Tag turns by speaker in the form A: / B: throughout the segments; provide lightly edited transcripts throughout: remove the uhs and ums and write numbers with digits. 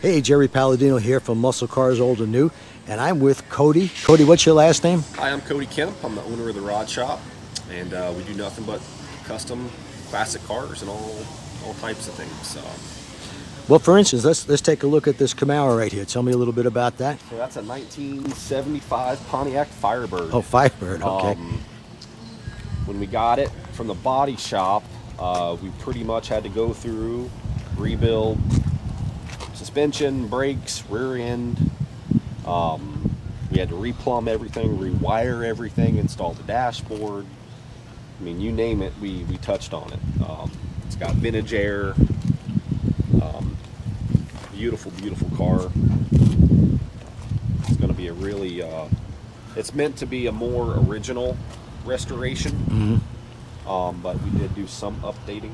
A: Hey, Jerry Palladino here from Muscle Cars Old and New, and I'm with Cody. Cody, what's your last name?
B: Hi, I'm Cody Kemp. I'm the owner of the Rod Shoppe, and we do nothing but custom classic cars and all types of things.
A: Well, for instance, let's take a look at this Camaro right here. Tell me a little bit about that.
B: So that's a 1975 Pontiac Firebird.
A: Oh, Firebird, okay.
B: When we got it from the body shop, we pretty much had to go through, rebuild suspension, brakes, rear end. We had to replumb everything, rewire everything, install the dashboard. I mean, you name it, we touched on it. It's got vintage air. Beautiful, beautiful car. It's going to be a really, it's meant to be a more original restoration, but we did do some updating.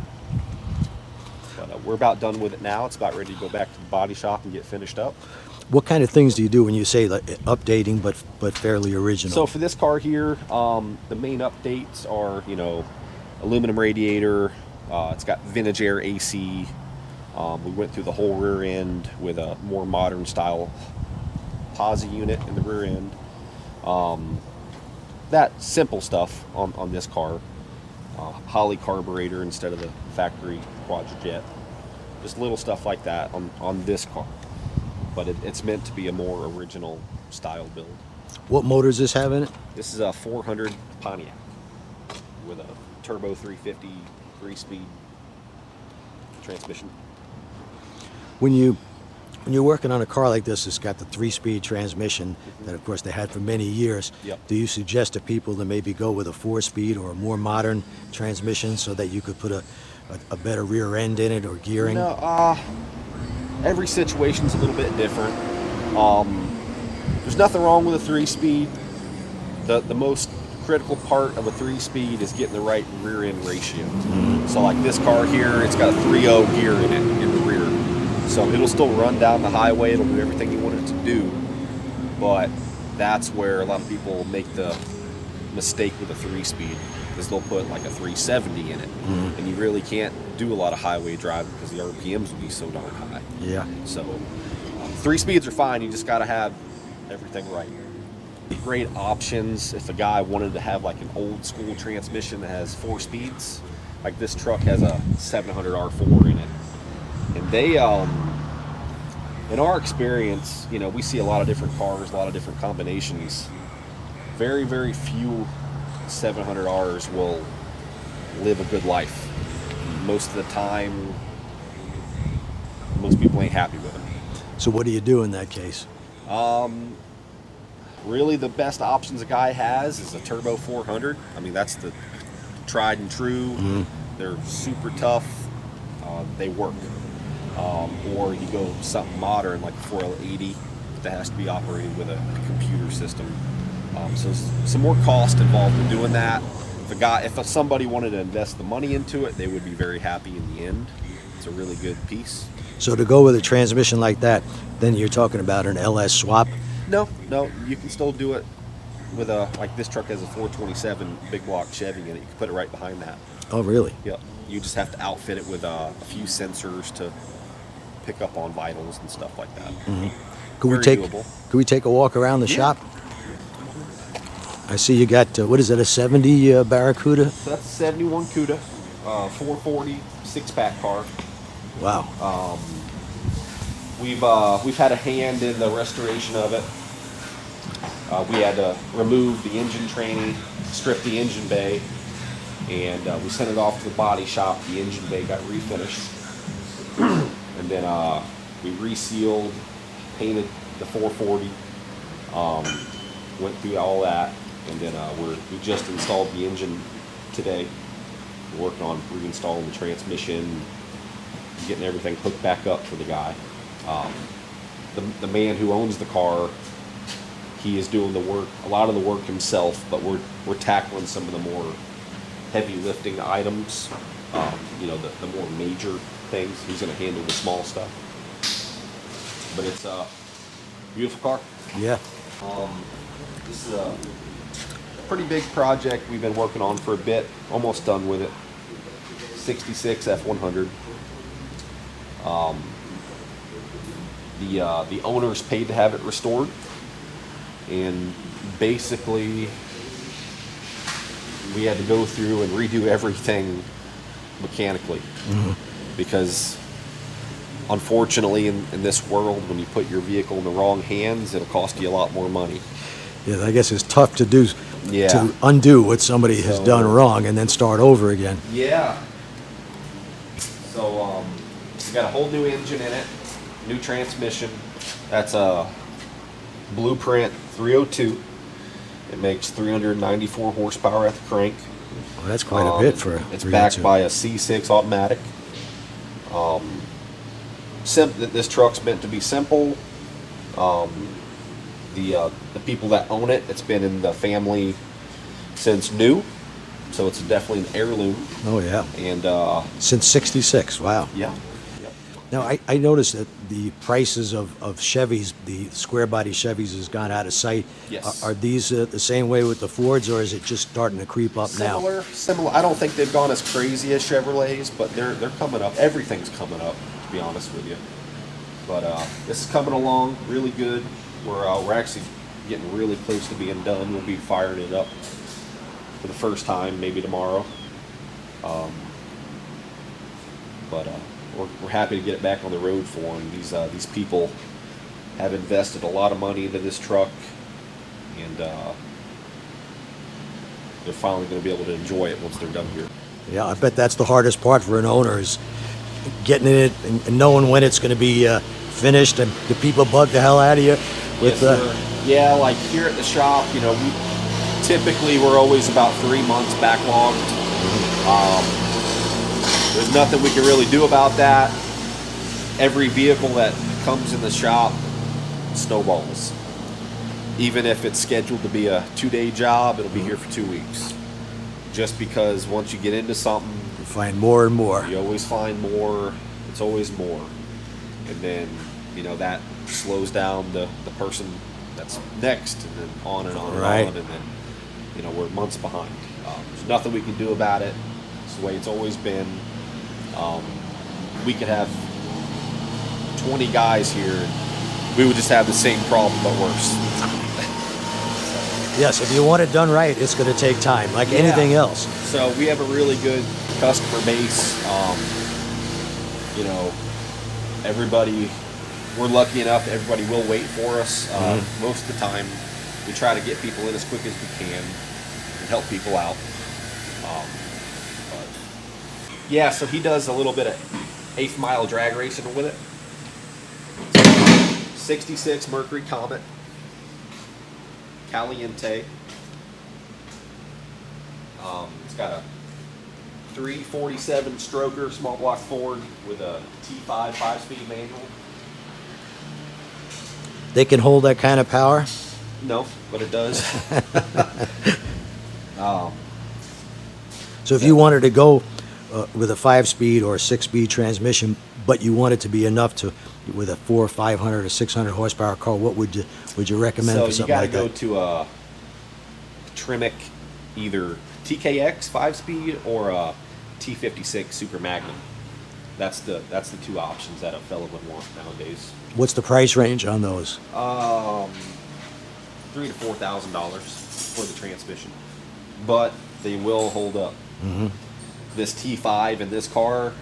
B: But we're about done with it now. It's about ready to go back to the body shop and get finished up.
A: What kind of things do you do when you say like, updating but fairly original?
B: So for this car here, the main updates are, aluminum radiator. It's got vintage air AC. We went through the whole rear end with a more modern style posi unit in the rear end. That simple stuff on this car. Holley carburetor instead of the factory Quadrajet. Just little stuff like that on this car. But it's meant to be a more original style build.
A: What motor does this have in it?
B: This is a 400 Pontiac with a turbo 350 3-speed transmission.
A: When you're working on a car like this, it's got the 3-speed transmission that, of course, they had for many years.
B: Yep.
A: Do you suggest to people to maybe go with a 4-speed or a more modern transmission so that you could put a better rear end in it or gearing?
B: No, every situation's a little bit different. There's nothing wrong with a 3-speed. The most critical part of a 3-speed is getting the right rear end ratio. So like this car here, it's got a 3.0 gear in it in the rear. So it'll still run down the highway, it'll do everything you want it to do, but that's where a lot of people make the mistake with a 3-speed, is they'll put like a 370 in it, and you really can't do a lot of highway driving because the RPMs will be so darn high.
A: Yeah.
B: So 3-speeds are fine, you just got to have everything right. Great options if a guy wanted to have like an old school transmission that has 4 speeds, like this truck has a 700 R4 in it. And they, in our experience, we see a lot of different cars, a lot of different combinations. Very, very few 700Rs will live a good life. Most of the time, most people ain't happy with them.
A: So what do you do in that case?
B: Really, the best options a guy has is a turbo 400. I mean, that's the tried and true. They're super tough. They work. Or you go something modern like a 4L80 that has to be operated with a computer system. So some more cost involved in doing that. If somebody wanted to invest the money into it, they would be very happy in the end. It's a really good piece.
A: So to go with a transmission like that, then you're talking about an LS swap?
B: No, you can still do it with like this truck has a 427 big block Chevy in it. You can put it right behind that.
A: Oh, really?
B: Yep. You just have to outfit it with a few sensors to pick up on vitals and stuff like that.
A: Could we take a walk around the shop? I see you got what is it, a 70 Barracuda?
B: So that's a 71 Cuda, 440 6-pack car.
A: Wow.
B: We've had a hand in the restoration of it. We had to remove the engine tranny, strip the engine bay, and we sent it off to the body shop. The engine bay got refinished. And then we resealed, painted the 440, went through all that, and then we just installed the engine today. We're working on reinstalling the transmission, getting everything hooked back up for the guy. The man who owns the car, he is doing the work, a lot of the work himself, but we're tackling some of the more heavy lifting items, the more major things. He's going to handle the small stuff. But it's a beautiful car.
A: Yeah.
B: This is a pretty big project we've been working on for a bit. Almost done with it. 66 F100. The owners paid to have it restored, and basically we had to go through and redo everything mechanically, because unfortunately in this world, when you put your vehicle in the wrong hands, it'll cost you a lot more money.
A: Yeah, I guess it's tough to do,
B: Yeah.
A: to undo what somebody has
B: So-
A: done wrong and then start over again.
B: Yeah. So we got a whole new engine in it, new transmission. That's a Blueprint 302. It makes 394 horsepower at the crank.
A: Well, that's quite a bit for a
B: It's
A: 302.
B: backed by a C6 automatic. This truck's meant to be simple. The people that own it, it's been in the family since new, so it's definitely an heirloom.
A: Oh, yeah.
B: And
A: Since '66, wow.
B: yeah, yep.
A: Now, I noticed that the prices of Chevys, the square body Chevys, has gone out of sight.
B: Yes.
A: Are these the same way with the Fords, or is it just starting to creep up now?
B: Similar. I don't think they've gone as crazy as Chevrolets, but they're coming up. Everything's coming up, to be honest with you. But this is coming along really good. We're actually getting really close to being done. We'll be firing it up for the first time, maybe tomorrow. But we're happy to get it back on the road for them. These people have invested a lot of money into this truck, and they're finally going to be able to enjoy it once they're done here.
A: Yeah, I bet that's the hardest part for an owner, is getting it and knowing when it's going to be finished. And the people bug the hell out of you with
B: Yes, sir. Yeah, like here at the shop, you know, we're always about 3 months backlogged. There's nothing we can really do about that. Every vehicle that comes in the shop snowballs. Even if it's scheduled to be a 2-day job, it'll be here for 2 weeks. Just because once you get into something,
A: you find more and more.
B: you always find more. It's always more. And then, you know, that slows down the person that's next, and then on and on and
A: Right.
B: on. And then, you know, we're months behind. There's nothing we can do about it. It's the way it's always been. We could have 20 guys here. We would just have the same problem, but worse.
A: Yes, if you want it done right, it's going to take time, like anything else.
B: So we have a really good customer base. You know, everybody, we're lucky enough, everybody will wait for us. Most of the time, we try to get people in as quick as we can and help people out. But yeah, so he does a little bit of 8th mile drag racing with it. 66 Mercury Comet Caliente. It's got a 347 stroker small block Ford with a T5 5-speed manual.
A: They can hold that kind of power?
B: No, but it does.
A: So if you wanted to go with a 5-speed or a 6-speed transmission, but you want it to be enough to, with a 400, 500, or 600 horsepower car, what would you recommend
B: So
A: for
B: you
A: something
B: got to
A: like
B: go
A: that?
B: to a Tremec, either TKX 5-speed or a T56 Super Magnum. That's the 2 options that a fella would want nowadays.
A: What's the price range on those?
B: $3,000 to $4,000 for the transmission, but they will hold up. This T5 in this car,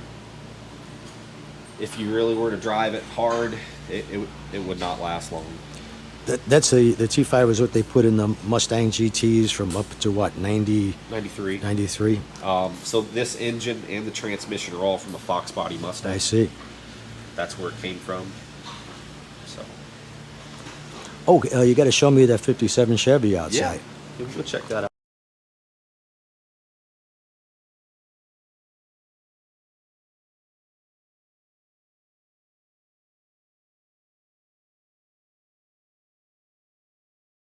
B: if you really were to drive it hard, it would not last long.
A: That's the T5 is what they put in the Mustang GTs from up to what,
B: 93.
A: 93?
B: So this engine and the transmission are all from the Fox Body Mustang.
A: I see.
B: That's where it came from. So
A: Oh, you got to show me that 57 Chevy outside.
B: yeah, go check that out.